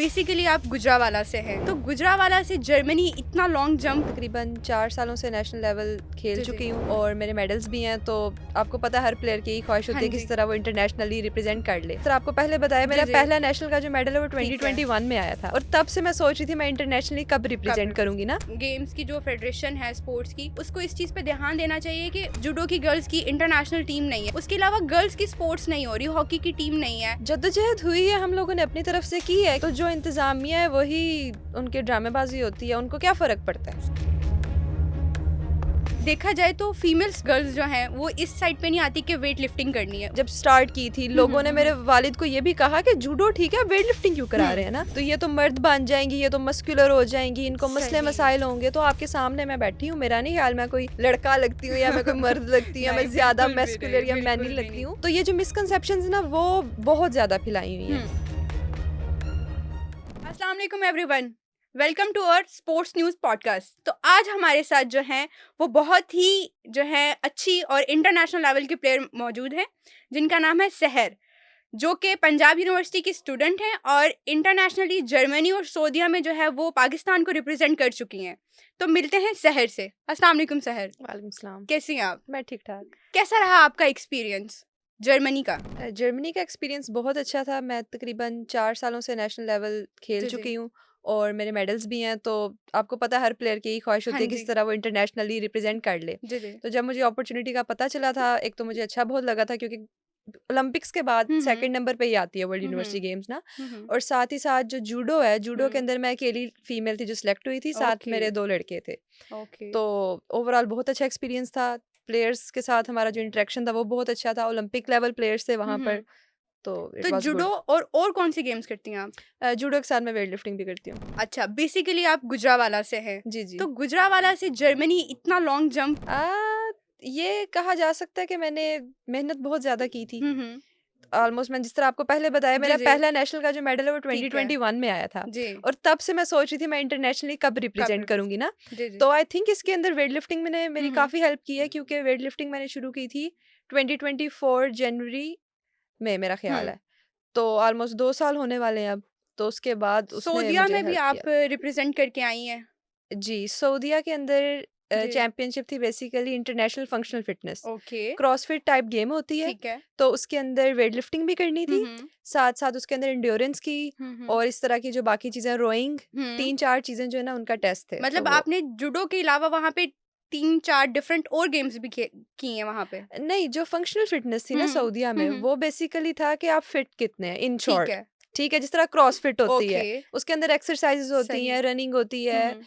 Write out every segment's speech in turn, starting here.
Basically आप गुजरावाला से हैं, तो गुजरावाला से जर्मनी इतना लॉन्ग जंप। तकरीबन 4 सालों से नेशनल लेवल खेल जी, चुकी हूँ और मेरे मेडल्स भी हैं। तो आपको पता है हर प्लेयर की यही ख्वाहिश होती हाँ है किस जी। तरह वो इंटरनेशनली रिप्रेजेंट कर ले। सर आपको पहले बताया मेरा जी। पहला नेशनल का जो मेडल है वो ठीक है। 2021 में आया था और तब से मैं सोच रही थी मैं इंटरनेशनली कब रिप्रेजेंट करूंगी ना। गेम्स की जो फेडरेशन है स्पोर्ट्स की, उसको इस चीज पे ध्यान देना चाहिए कि जूडो की गर्ल्स की इंटरनेशनल टीम नहीं है, उसके अलावा गर्ल्स की स्पोर्ट्स नहीं हो रही, हॉकी की टीम नहीं है। जद्दोजहद हुई है, हम लोगों ने अपनी तरफ से की है, तो जो इंतजामिया है वही उनके ड्रामेबाजी होती है, उनको क्या फर्क पड़ता है। देखा जाए तो फीमेल्स गर्ल्स जो हैं वो इस साइड पे नहीं आती कि वेट लिफ्टिंग करनी है। जब स्टार्ट की थी लोगों ने मेरे वालिद को ये भी कहा कि जूडो ठीक है, वेट लिफ्टिंग क्यों करा रहे हैं ना, तो ये तो मर्द बन जाएंगी, ये तो मस्कुलर हो जाएंगी, इनको मसले सही। मसाइल होंगे। तो आपके सामने मैं बैठी हूँ, मेरा नहीं ख्याल मैं कोई लड़का लगती हूँ या मैं कोई मर्द लगती हूँ या मैं नहीं, ज्यादा बिल्कुल भी मस्कुलर नहीं, या बिल्कुल मैनी भी लगती नहीं। हूँ। तो ये जो मिसकंसेप्शंस ना वो बहुत ज्यादा फैलाई हुई हैं। अस्सलाम वालेकुम everyone, welcome to our sports news podcast. तो आज हमारे साथ जो हैं वो बहुत ही जो है अच्छी और इंटरनेशनल लेवल के प्लेयर मौजूद हैं, जिनका नाम है सहर, जो कि पंजाब यूनिवर्सिटी की स्टूडेंट हैं और इंटरनेशनली जर्मनी और सऊदीया में जो है वो पाकिस्तान को रिप्रेजेंट कर चुकी हैं। तो मिलते हैं सहर से। अस्सलाम वालेकुम सहर, वालेकुम सलाम। कैसी हैं आप? मैं ठीक ठाक। कैसा रहा आपका एक्सपीरियंस जर्मनी का? जर्मनी का एक्सपीरियंस बहुत अच्छा था। मैं तकरीबन 4 सालों से नेशनल लेवल खेल जी, जी। चुकी हूँ और मेरे मेडल्स भी हैं। तो आपको पता है हर प्लेयर की यही ख्वाहिश हाँ होती है जी। किस तरह वो इंटरनेशनली रिप्रेजेंट कर ले। जी, जी। तो जब मुझे अपॉर्चुनिटी का पता चला था, एक तो मुझे अच्छा बहुत लगा था क्योंकि ओलंपिक्स के बाद हुँ, हुँ। सेकंड नंबर पे ही आती है वर्ल्ड हुँ, यूनिवर्सिटी हुँ। गेम्स ना। हुँ, हुँ। और साथ ही साथ जो जूडो है, जूडो के हुँ। अंदर मैं अकेली फीमेल थी जो सिलेक्ट हुई थी, साथ ओके, मेरे 2 लड़के थे। ओके। तो ओवरऑल बहुत अच्छा एक्सपीरियंस था। प्लेयर्स के साथ हमारा जो इंटरेक्शन था वो बहुत अच्छा था। ओलंपिक लेवल प्लेयर्स थे हुँ, वहाँ पर, हुँ। तो तो इट वाज़ जूडो गुड। और कौन-सी गेम्स करती हैं आप? जूडो के साथ मैं वेट लिफ्टिंग भी करती हूँ। अच्छा, बेसिकली आप गुजरावाला से हैं। जी, तो जी। गुजरावाला से जर्मनी इतना लॉन्ग जंप। ये कहा जा सकता है कि मैंने मेहनत बहुत ज़्यादा की थी। हुँ, हुँ। ऑलमोस्ट मैं जिस तरह आपको पहले बताया जी, मेरा जी। पहला नेशनल का जो मेडल है वो ठीक है। 2021 में आया था जी। और तब से मैं सोच रही थी मैं इंटरनेशनली कब कप रिप्रेजेंट रिप्रेज़ करूँगी ना। जी, जी। तो आई थिंक इसके अंदर वेट लिफ्टिंग मैंने हुँ, मेरी हुँ। काफ़ी हेल्प की है क्योंकि वेट लिफ्टिंग मैंने शुरू की थी 2024 जनवरी में मेरा ख़्याल हुँ। है। तो ऑलमोस्ट 2 साल होने वाले हैं अब। तो उसके बाद उसने सऊदीया मुझे में भी हेल्प किया। आप रिप्रेजेंट करके आई हैं? जी, सऊदीया के अंदर जी। चैंपियनशिप थी basically international functional fitness. Okay, CrossFit type game होती है, ठीक है। तो उसके अंदर वेट लिफ्टिंग भी करनी हुँ, थी, हुँ। साथ-साथ उसके अंदर एंड्योरेंस की हुँ, हुँ। और इस तरह की जो बाकी चीज़ें रोइंग, हुँ। 3-4 चीज़ें जो है ना उनका टेस्ट थे, तो मतलब वो आपने जूडो के अलावा वहाँ पे 3-4 डिफरेंट और गेम्स भी खे की हैं वहाँ पे? नहीं, जो फंक्शनल फिटनेस थी ना हुँ। सऊदीया हुँ, में, हुँ। वो बेसिकली था कि आप फिट कितने हैं इन ठीक शॉर्ट, है। ठीक है? जिस तरह क्रॉसफिट होती है, ओके, उसके अंदर एक्सरसाइज़ेज़ होती सही। हैं, रनिंग होती हुँ, है, हुँ।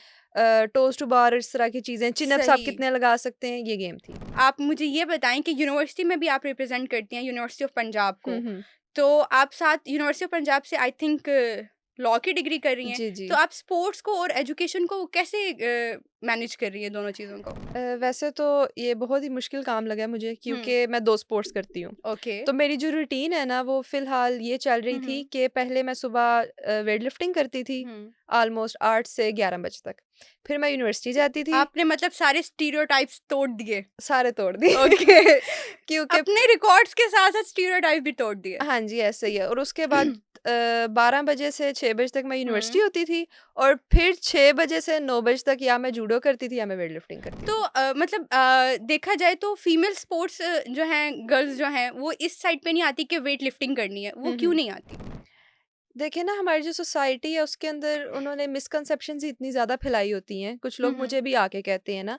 टोes टू बार इस तरह की चीज़ें, चिन अप्स आप सही। कितने लगा सकते हैं, ये गेम थी। आप मुझे ये बताएँ कि यूनिवर्सिटी में भी आप रिप्रेज़ेंट करती हैं, यूनिवर्सिटी ऑफ पंजाब हुँ, को। हुँ। तो आप साथ यूनिवर्सिटी ऑफ पंजाब से आई थिंक लॉ की डिग्री कर रही हैं। जी, जी। तो आप स्पोर्ट्स को और एजुकेशन को कैसे मैनेज कर रही हैं दोनों चीज़ों को? वैसे तो ये बहुत ही मुश्किल काम लगा मुझे हुँ, क्योंकि मैं 2 स्पोर्ट्स करती हूँ। ओके। तो मेरी जो रूटीन है ना वो फ़िलहाल ये चल रही हुँ, थी हुँ। कि पहले मैं सुबह वेट लिफ्टिंग करती थी हुँ। ऑलमोस्ट 8 से 11 बजे तक। फिर मैं यूनिवर्सिटी जाती थी, आपने मतलब सारे स्टीरियोटाइप्स तोड़ दिए। सारे तोड़ दिए ओके। क्योंकि अपने रिकॉर्ड्स के साथ-साथ स्टीरियोटाइप भी तोड़ दिए। हाँ जी, ऐसे ही है और उसके बाद 12 बजे से 6 बजे तक मैं यूनिवर्सिटी हुँ। होती थी और फिर 6 बजे से 9 बजे तक या मैं जूडो करती थी या मैं वेट लिफ्टिंग करती तो थी। मतलब देखा जाए तो फीमेल स्पोर्ट्स जो हैं गर्ल्स जो हैं वो इस साइड पे नहीं आती कि वेट लिफ्टिंग करनी है, वो हुँ, क्यों हुँ। नहीं आती? देखिए ना हमारी जो सोसाइटी है उसके अंदर उन्होंने मिसकंसेप्शंस ही इतनी ज़्यादा फैलाई होती हैं। कुछ हुँ, लोग हुँ। मुझे भी आके कहते हैं ना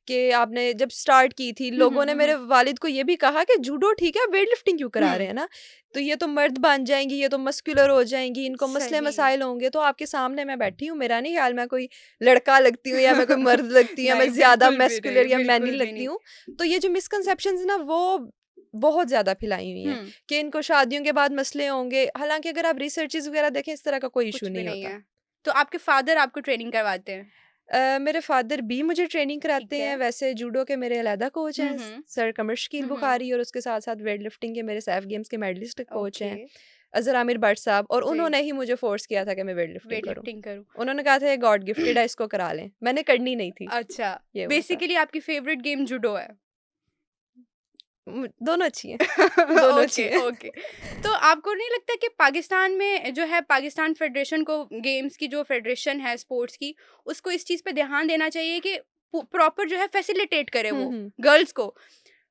कि आपने जब स्टार्ट की थी हुँ, हुँ, लोगों ने हुँ, मेरे हुँ। वालिद को ये भी कहा कि जूडो ठीक है, वेट लिफ्टिंग क्यों करा रहे हुँ, हैं ना? तो ये तो मर्द बन जाएँगी, ये तो मस्कुलर हो जाएँगी, इनको मसले सही। मसाइल होंगे। तो आपके सामने मैं बैठी हूँ, मेरा नहीं ख्याल मैं कोई लड़का लगती हूँ या मैं कोई मर्द लगती हूँ या मैं नहीं, ज़्यादा बिल्कुल भी नहीं, मस्कुलर या मैनी बिल्कुल भी लगती नहीं। हूँ। तो ये जो मिसकंसेप्शंस है ना वो बहुत ज़्यादा फैलाई हुई हैं। हुँ, कि इनको शादियों के बाद मसले होंगे, हालाँकि अगर आप रिसर्चेज़ वगैरह देखें इस तरह का कोई इश्यू कुछ भी नहीं नहीं होता। है। तो आपके फादर आपको ट्रेनिंग करवाते हैं? मेरे फ़ादर भी मुझे ट्रेनिंग ठीक कराते है। हैं, वैसे जूडो के मेरे अलहदा कोच हुँ, हैं, हुँ। सर कमर शकील हुँ, हुँ। बुखारी और उसके साथ-साथ वेट लिफ्टिंग के मेरे सैफ गेम्स के मेडलिस्ट कोच ओके, हैं, अज़हर आमिर भट्ट साहब और जी, उन्होंने ही मुझे फ़ोर्स किया था कि मैं वेट लिफ्टिंग वेट करूँ। लिफ्टिंग करूँ। उन्होंने कहा था ये गॉड गिफ्टेड है इसको करा लें, मैंने करनी नहीं थी, अच्छा, ये हुआ था। बेसिकली आपकी फेवरेट गेम जूडो है? दोनों अच्छी हैं, दोनों अच्छी ओके हैं। ओके। तो आपको नहीं लगता कि पाकिस्तान में जो है पाकिस्तान फेडरेशन को, गेम्स की जो फेडरेशन है स्पोर्ट्स की, उसको इस चीज़ पे ध्यान देना चाहिए कि प्रॉपर जो है फैसिलिटेट करे वो हुँ। गर्ल्स को।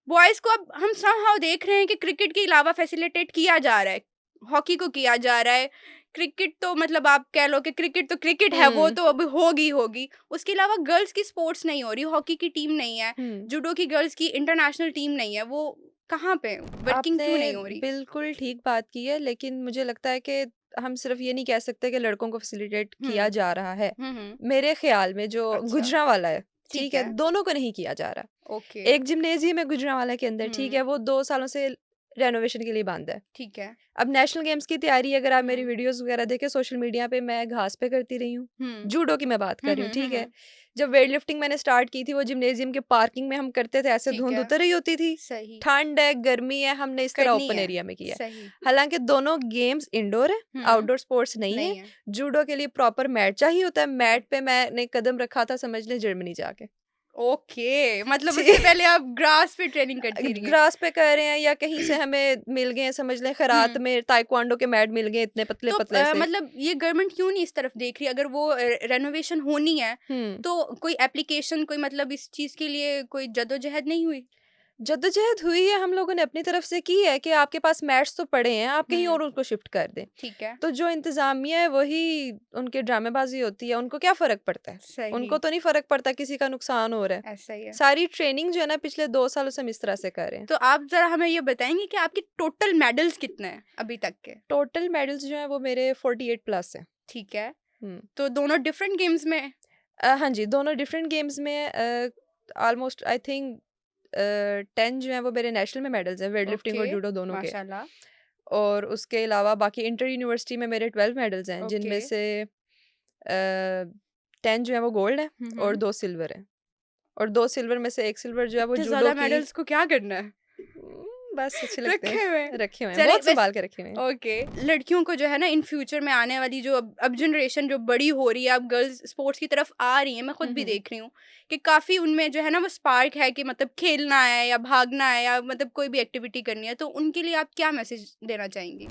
बॉयज़ को अब हम समहाउ देख रहे हैं कि क्रिकेट के अलावा फैसिलिटेट किया जा रहा है, हॉकी को किया जा रहा है। क्रिकेट तो मतलब आप कह लो कि क्रिकेट तो क्रिकेट है, वो हुँ, तो अब होगी ही होगी। उसके अलावा गर्ल्स की स्पोर्ट्स नहीं हो रही, हॉकी की टीम नहीं है, हुँ। जूडो की गर्ल्स की इंटरनेशनल टीम नहीं है, वो कहाँ पे वर्किंग आपने क्यों नहीं हो रही? बिल्कुल ठीक बात की है, लेकिन मुझे लगता है कि हम सिर्फ़ ये नहीं कह सकते कि लड़कों को फैसिलिटेट किया हुँ, जा रहा है। हुँ। मेरे ख़्याल में जो अच्छा, गुजरांवाला है, ठीक ठीक है? है, दोनों को नहीं किया जा रहा। ओके। एक जिम्नेज़ियम है गुजरांवाला के अंदर, ठीक हुँ, है? वो 2 सालों से रेनोवेशन के लिए बंद है। ठीक है। अब नेशनल गेम्स की तैयारी अगर आप मेरी हुँ, वीडियोस वगैरह देखें सोशल मीडिया पे, मैं घास पे करती रही हूँ। हुँ, जूडो की मैं बात कर रही हूँ, ठीक है? जब वेट लिफ्टिंग मैंने स्टार्ट की थी, वो जिम्नेजियम के पार्किंग में हम करते थे, ऐसे ठीक धुंध है, उतर रही होती थी। सही, ठंड है, गर्मी है, हमने इस तरह करनी ओपन है, एरिया में किया है। सही। हालांकि दोनों गेम्स इंडोर है, हुँ, आउटडोर स्पोर्ट्स नहीं है। नहीं है। जूडो के लिए प्रॉपर मैट चाहिए होता है। हाँ, मैट पे मैंने कदम रखा था, समझ ले जर्मनी जाके। ओके, मतलब उससे ठीक। पहले आप ग्रास पे ट्रेनिंग करती रही हैं। ग्रास पे कर रहे हैं या कहीं से हमें मिल गए हैं, समझ लें खैरात हुँ। में ताइक्वांडो के मैट मिल गए इतने पतले तो पतले से। मतलब ये गवर्नमेंट क्यों नहीं इस तरफ देख रही? अगर वो रेनोवेशन होनी है, हम्म। तो कोई एप्लीकेशन, कोई मतलब इस चीज़ के लिए कोई जद्दोजहद नहीं हुई? जद्दोजहद हुई है, हम लोगों ने अपनी तरफ से की है कि आपके पास मैट्स तो पड़े हैं, आप कहीं हुँ, और उनको शिफ्ट कर दें। ठीक है, तो जो इंतज़ामिया है वही उनकी ड्रामेबाज़ी होती है, उनको क्या फ़र्क पड़ता है? सही, उनको तो नहीं फ़र्क पड़ता किसी का नुकसान हो रहा है। ऐसा ही है। सारी ट्रेनिंग जो है ना पिछले 2 सालों से हम इस तरह से कर रहे हैं। तो आप ज़रा हमें ये बताएँगे कि आपके टोटल मेडल्स कितने हैं अभी तक के? टोटल मेडल्स जो हैं वो मेरे 48 प्लस हैं। ठीक है, हुँ। तो दोनों डिफरेंट गेम्स में? हाँ जी, दोनों डिफरेंट गेम्स में ऑलमोस्ट आई थिंक 10 जो हैं वो मेरे नेशनल में मेडल्स हैं, वेट लिफ्टिंग ओके, और जूडो दोनों के। माशाल्लाह, और उसके अलावा बाकी इंटर यूनिवर्सिटी में मेरे 12 मेडल्स हैं, ओके। जिनमें से 10 जो है वो गोल्ड है हुँ, और हुँ। 2 सिल्वर है। और 2 सिल्वर में से 1 सिल्वर जो है वो इतने जूडो ज़्यादा की मेडल्स को क्या करना है? बस अच्छे लगते रखे हुए हैं। हैं, रखे हुए हैं, चलिए बहुत वैसे सँभाल के रखे हुए हैं। ओके, लड़कियों को जो है ना इन फ्यूचर में आने वाली जो अब जनरेशन जो बड़ी हो रही है, अब गर्ल्स स्पोर्ट्स की तरफ आ रही हैं, मैं खुद हुँ, भी हुँ। देख रही हूँ कि काफ़ी उनमें जो है ना वो स्पार्क है कि मतलब खेलना है या भागना है या मतलब कोई भी एक्टिविटी करनी है, तो उनके लिए आप क्या मैसेज देना चाहेंगी?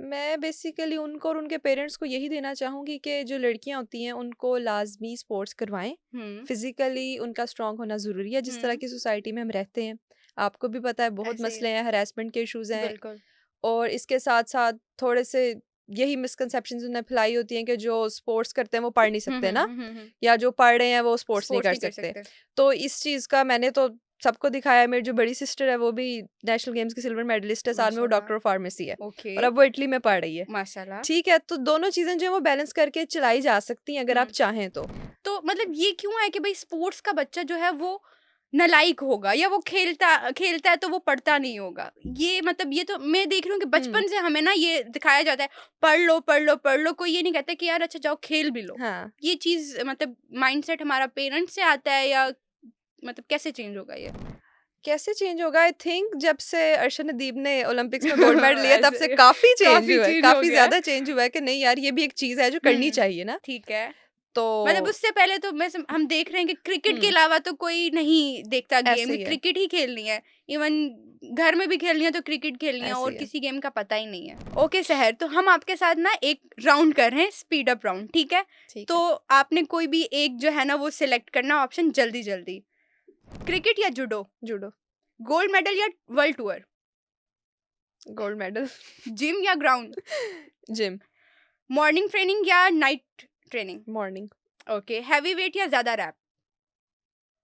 मैं बेसिकली उनको और उनके पेरेंट्स को यही देना चाहूँगी कि जो लड़कियाँ होती हैं उनको लाज़मी स्पोर्ट्स करवाएँ। हुँ, फिज़िकली उनका स्ट्रॉन्ग होना ज़रूरी है, जिस तरह हुँ, की सोसाइटी में हम रहते हैं। आपको भी पता है बहुत ऐसे ही मसले है। हैं, हैरेसमेंट के इश्यूज़ हैं बिल्कुल। और इसके साथ-साथ थोड़े से यही मिसकंसेप्शंस उन्हें फैलाई होती हैं कि जो स्पोर्ट्स करते हैं वो पढ़ नहीं सकते ना, या जो पढ़ रहे हैं वो स्पोर्ट्स नहीं स्पोर्ट्स कर नहीं कर सकते। सकते। तो इस चीज़ का मैंने तो सबको दिखाया है, मेरी जो बड़ी सिस्टर है वो भी नेशनल गेम्स की सिल्वर मेडलिस्ट है, साथ में वो माशाल्लाह, डॉक्टर ऑफ फार्मेसी है ओके, और अब वो इटली में पढ़ रही है। माशाल्लाह। ठीक है, तो दोनों चीज़ें जो हैं वो बैलेंस करके चलाई जा सकती हैं अगर आप हुँ। चाहें तो। तो मतलब ये क्यों है कि भाई स्पोर्ट्स का बच्चा जो है वो नालायक होगा या वो खेलता खेलता है तो वो पढ़ता नहीं होगा। ये मतलब ये तो मैं देख रही हूँ कि हुँ, बचपन से हमें ना ये दिखाया जाता है, पढ़ लो, पढ़ लो, पढ़ लो। कोई ये नहीं कहता कि यार अच्छा जाओ खेल भी लो। हाँ। ये चीज़ मतलब माइंडसेट हमारा पेरेंट्स से आता है या मतलब कैसे चेंज होगा ये? कैसे चेंज होगा? आई थिंक जब से अर्शद नदीम ने ओलंपिक्स में गोल्ड मेडल लिया तब से ऐसे काफ़ी चेंज काफ़ी हुआ है, चेंज हो काफ़ी गया है। ज़्यादा चेंज हुआ है कि नहीं यार ये भी एक चीज़ है जो करनी हुँ, चाहिए ना। ठीक है। तो मतलब उससे पहले तो हम देख रहे हैं कि क्रिकेट के हुँ, अलावा तो कोई नहीं देखता गेम ऐसे कि ही है, क्रिकेट ही खेलनी है। इवन घर में भी खेलनी है तो क्रिकेट खेलनी है ऐसे और ही है। किसी गेम का पता ही नहीं है। ओके सहर, तो हम आपके साथ ना एक राउंड कर रहे हैं, स्पीड अप राउंड, ठीक है? ठीक है। तो आपने कोई भी एक जो है ना वो सिलेक्ट करना ऑप्शन जल्दी-जल्दी। क्रिकेट या जूडो? जूडो, गोल्ड मेडल या world tour? Gold medal, gym या ग्राउंड? जिम, मॉर्निंग ट्रेनिंग या night training? Morning, okay, heavy weight या ज़्यादा rep?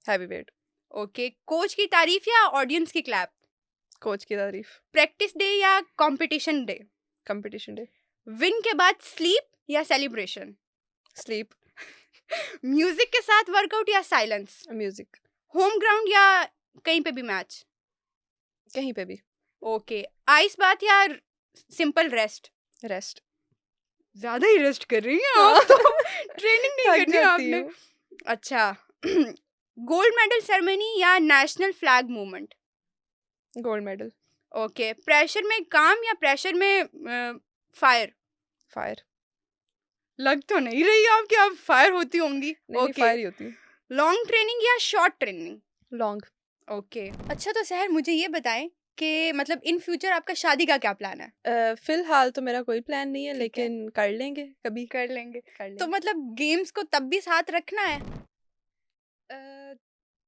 Heavy weight, okay, coach की तारीफ या ऑडियंस की क्लैप? कोच की तारीफ, प्रैक्टिस डे या competition day? Competition day, win के बाद स्लीप या सेलिब्रेशन? स्लीप, म्यूजिक के साथ वर्कआउट या साइलेंस? म्यूजिक, होम ग्राउंड या कहीं पे भी मैच? कहीं पे भी, ओके, आइस बाथ या सिंपल रेस्ट? रेस्ट। ज्यादा ही रेस्ट कर रही हैं हाँ, आप तो। ट्रेनिंग नहीं थक करनी जाती आपने। हूँ। अच्छा, गोल्ड मेडल सेरेमनी या national flag movement? Gold medal, okay, pressure में काम या प्रेशर में फायर? फायर, लग तो नहीं रही आप कि आप फायर होती होंगी। नहीं, नहीं ओके, फायर ही होती है, लॉन्ग ट्रेनिंग या शॉर्ट ट्रेनिंग? लॉन्ग, ओके, अच्छा तो सहर मुझे ये बताएं कि मतलब इन फ्यूचर आपका शादी का क्या प्लान है? फिलहाल तो मेरा कोई प्लान नहीं है, ठीक है, लेकिन कर लेंगे कभी, कर लेंगे। कर तो लेंगे। मतलब गेम्स को तब भी साथ रखना है?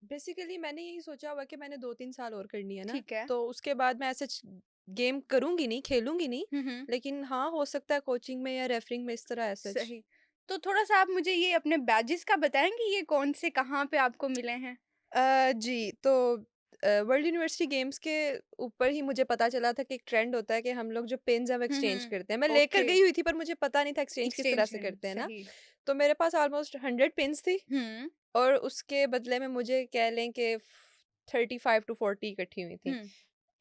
बेसिकली मैंने यही सोचा हुआ कि मैंने 2-3 साल और करनी है ना, ठीक है। तो उसके बाद मैं ऐसे गेम करूँगी नहीं, खेलूँगी नहीं, हम्म, लेकिन हाँ, हो सकता है कोचिंग में या रेफरिंग में इस तरह ऐसा सच। सही। तो थोड़ा सा आप मुझे ये अपने बैजेस का बताएंगे, ये कौन से कहाँ पे आपको मिले हैं? जी, तो वर्ल्ड यूनिवर्सिटी गेम्स के ऊपर ही मुझे पता चला था कि एक ट्रेंड होता है कि हम लोग जो पिन्स हैं वो एक्सचेंज करते हैं। मैं लेकर ओके, गई हुई थी, पर मुझे पता नहीं था एक्सचेंज किस तरह एक्सचेंज से करते हैं ना। सही। तो मेरे पास ऑलमोस्ट 100 पिन्स थी, हम्म, और उसके बदले में मुझे कह लें कि 35 टू 40 इकट्ठी हुई थी। हम्म,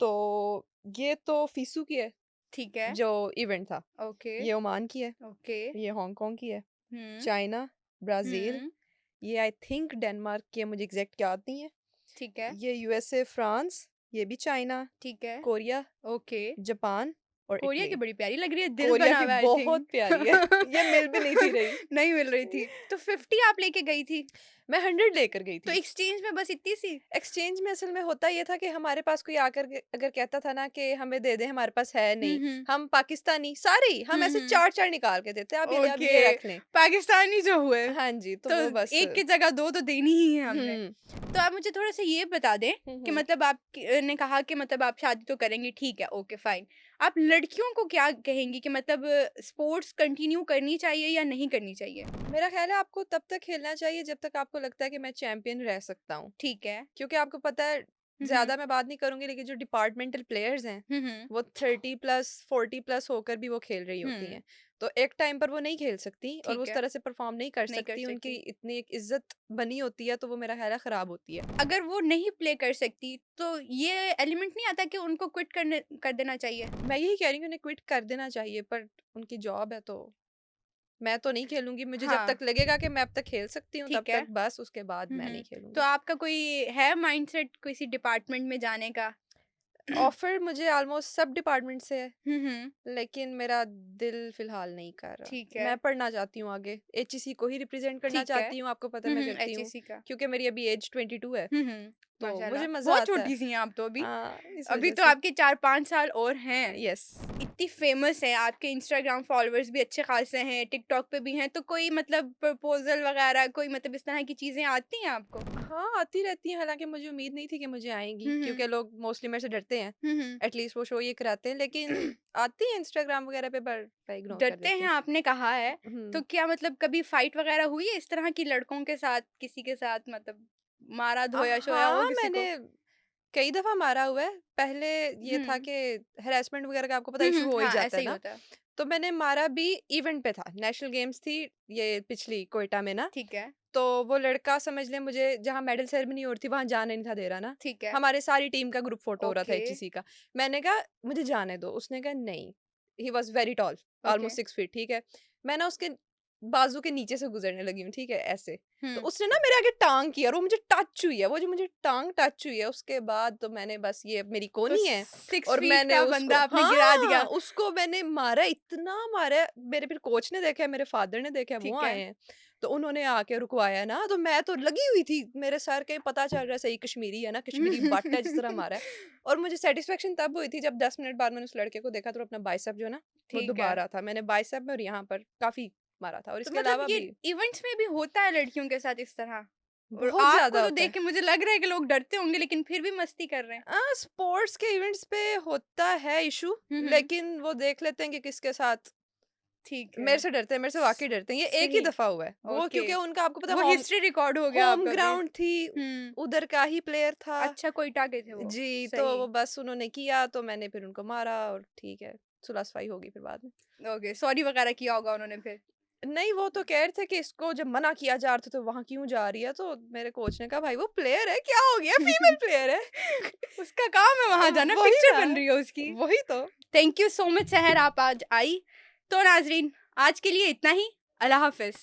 तो ये तो फीसू की है, ठीक है। जो इवेंट था। ओके, ये ओमान की है, ओके। ये हांगकांग की है, हम्म, चाइना, ब्राज़ील, हम्म, ये आई थिंक डेनमार्क की है, मुझे एग्ज़ैक्ट याद नहीं है। ठीक है, ये यूएसए, फ्रांस, ये भी चाइना, ठीक है। कोरिया, ओके, जापान और कोरिया की इटली। बड़ी प्यारी लग रही है, दिल कोरिया बना की हुआ है आई बहुत थिंक। प्यारी है। ये मिल भी नहीं थी रही। नहीं मिल रही थी। तो 50 आप लेके गई थी, मैं 100 लेकर गई तो थी। एक्सचेंज में बस इतनी सी? एक्सचेंज में असल में होता ये था कि हमारे पास कोई आकर के अगर कहता था ना कि हमें दे दे, हमारे पास है नहीं, हम्म, हम पाकिस्तानी सारे ही, हम ऐसे हम्म, 4-4 निकाल के देते, आप ये ओके, रख लें। पाकिस्तानी जो हुए, हाँ जी, तो तो वो बस। एक की जगह दो तो देनी ही है हमने। हुँ, तो आप मुझे थोड़ा सा ये बता दें कि हुँ। मतलब आप ने कहा कि मतलब आप शादी तो करेंगी, ठीक है, ओके फाइन। आप लड़कियों को क्या कहेंगी कि मतलब स्पोर्ट्स कंटिन्यू करनी चाहिए या नहीं करनी चाहिए? मेरा ख़्याल है आपको तब तक खेलना चाहिए जब तक आपको लगता है कि मैं चैंपियन रह सकता हूँ। ठीक है। क्योंकि आपको पता है, हम्म, ज़्यादा मैं बात नहीं करूँगी, लेकिन जो डिपार्टमेंटल प्लेयर्स हैं, हम्म, वो 30 प्लस 40 प्लस होकर भी वो खेल रही होती हम्म, हैं। तो एक टाइम पर वो नहीं खेल सकती और वो ठीक उस है, तरह से परफ़ॉर्म नहीं कर नहीं कर सकती, उनकी सकती। इतनी एक इज़्ज़त बनी होती है, तो वो मेरा ख़्याल है ख़राब होती है। अगर वो नहीं प्ले कर सकती तो ये एलिमेंट नहीं आता कि उनको क्विट करने कर देना चाहिए? मैं यही कह रही हूँ उन्हें क्विट कर देना चाहिए, पर उनकी जॉब है, तो मैं तो नहीं खेलूँगी। मुझे जब हाँ, तक लगेगा कि मैं अब तक खेल सकती हूँ तब ठीक है। तक बस, उसके बाद मैं नहीं तो खेलूँगी। आपका कोई है माइंडसेट किसी डिपार्टमेंट में जाने का? ऑफ़र मुझे ऑलमोस्ट सब डिपार्टमेंट से है। हुँ, लेकिन मेरा दिल फ़िलहाल नहीं कर रहा। ठीक है, मैं पढ़ना चाहती हूँ आगे, एचईसी को ही रिप्रेज़ेंट करना ठीक है। चाहती हूँ, आपको पता है मैं करती हूँ, एचईसी का। क्योंकि मेरी अभी एज 22 है, तो माशाल्लाह, मुझे मज़ा बहुत आता है। छोटी-सी हैं आप तो अभी। हाँ, इस अभी वज़ह तो से। आपके 4-5 साल और हैं। यस। इतनी फेमस हैं, आपके इंस्टाग्राम फॉलोअर्स भी अच्छे खासे हैं, टिकटॉक पे भी हैं, तो कोई मतलब प्रपोज़ल वगैरह कोई मतलब इस तरह की चीज़ें आती हैं आपको? हाँ, आती रहती हैं, हालाँकि मुझे उम्मीद नहीं थी कि मुझे आएँगी, हुँ, हुँ। क्योंकि लोग मोस्टली मेरे से डरते हैं। हुँ, हुँ। एटलीस्ट वो शो ये कराते हैं, लेकिन आती हैं इंस्टाग्राम वगैरह पे, पर मैं इग्नोर कर डरते देती हैं हूँ। आपने कहा है, तो हुँ। क्या मतलब कभी फाइट वगैरह हुई है इस तरह की लड़कों के साथ, किसी के साथ मतलब मारा-धोया-शोया हो हाँ, किसी को? मैंने कई दफ़ा मारा हुआ है। पहले ये था हुँ। कि हैरेसमेंट वगैरह का आपको पता है इश्यू हो ही हाँ, जाता ऐसा है ही ना। होता है। तो मैंने मारा भी इवेंट पे था, नेशनल गेम्स थी ये पिछली क्वेटा में ना। ठीक है, तो वो लड़का समझ ले, मुझे जहाँ मेडल सेरेमनी हो रही थी वहाँ जाने नहीं था दे रहा ना। ठीक है। हमारे सारी टीम का ग्रुप फोटो हो रहा था ओके, एचईसी का। मैंने कहा मुझे जाने दो, उसने कहा नहीं। He was very tall, okay. Almost 6 feet, ठीक है। मैं ना उसके बाजू के नीचे से गुजरने लगी हूँ, ठीक है, ऐसे। तो हुँ। उसने ना मेरे आगे टाँग किया और वो मुझे टच हुई है, वो जो मुझे टाँग टच हुई है, उसके बाद तो मैंने बस, ये अब मेरी तो कोनी है। 6 और फीट मैंने का उसको, बंदा आपने गिरा हाँ, दिया। उसको मैंने मारा, इतना मारा, मेरे फिर कोच ने देखा है, मेरे फादर ने देखा है, वो ठीक आए है। हैं। तो उन्होंने आके रुकवाया ना, तो मैं तो लगी हुई थी, मेरे सर के पता चल रहा है सही कश्मीरी है ना, कश्मीरी बट है जिस तरह मारा है। और मुझे सैटिस्फैक्शन तब हुई थी जब 10 मिनट बाद मैंने उस लड़के को देखा, तो अपना बाइसेप जो है ना, वो ठीक दबा है। रहा था। मैंने बाइसेप में और यहाँ पर काफ़ी मारा था, और तो इसके मतलब अलावा ये भी इवेंट्स में भी होता है लड़कियों के साथ इस तरह? और बहुत आपको ज़्यादा तो होता देख है। के मुझे लग रहा है कि लोग डरते होंगे लेकिन फिर भी मस्ती कर रहे हैं। स्पोर्ट्स के इवेंट्स पे होता है इशू, हुँ। लेकिन वो देख लेते हैं कि किसके साथ। ठीक है। मेरे से डरते हैं, मेरे से वाक़ई डरते हैं। ये एक ही सही, दफ़ा हुआ है। वो ओके। क्योंकि उनका आपको पता है वो होम हिस्ट्री रिकॉर्ड हो गया होम आपका केस। ग्राउंड थी, हुँ। उधर का ही प्लेयर था। अच्छा कोयटा के थे वो, जी, तो सही। वो बस उन्होंने किया, तो मैंने फिर उनको मारा, और ठीक है, सुलह-सफाई होगी फिर बाद में। ओके, सॉरी वगैरह किया होगा उन्होंने फिर? नहीं, वो तो कह रहे थे कि इसको जब मना किया जा रहा था तो वहाँ क्यों जा रही है? तो मेरे कोच ने कहा भाई वो प्लेयर है, क्या हो गया? फीमेल प्लेयर है। उसका काम है वहाँ जाना, वही पिक्चर ना, बन रही है उसकी। वही तो। थैंक यू सो मच सहर, आप आज आई। तो नाज़रीन, आज के लिए इतना ही। अल्लाह हाफ़िज़।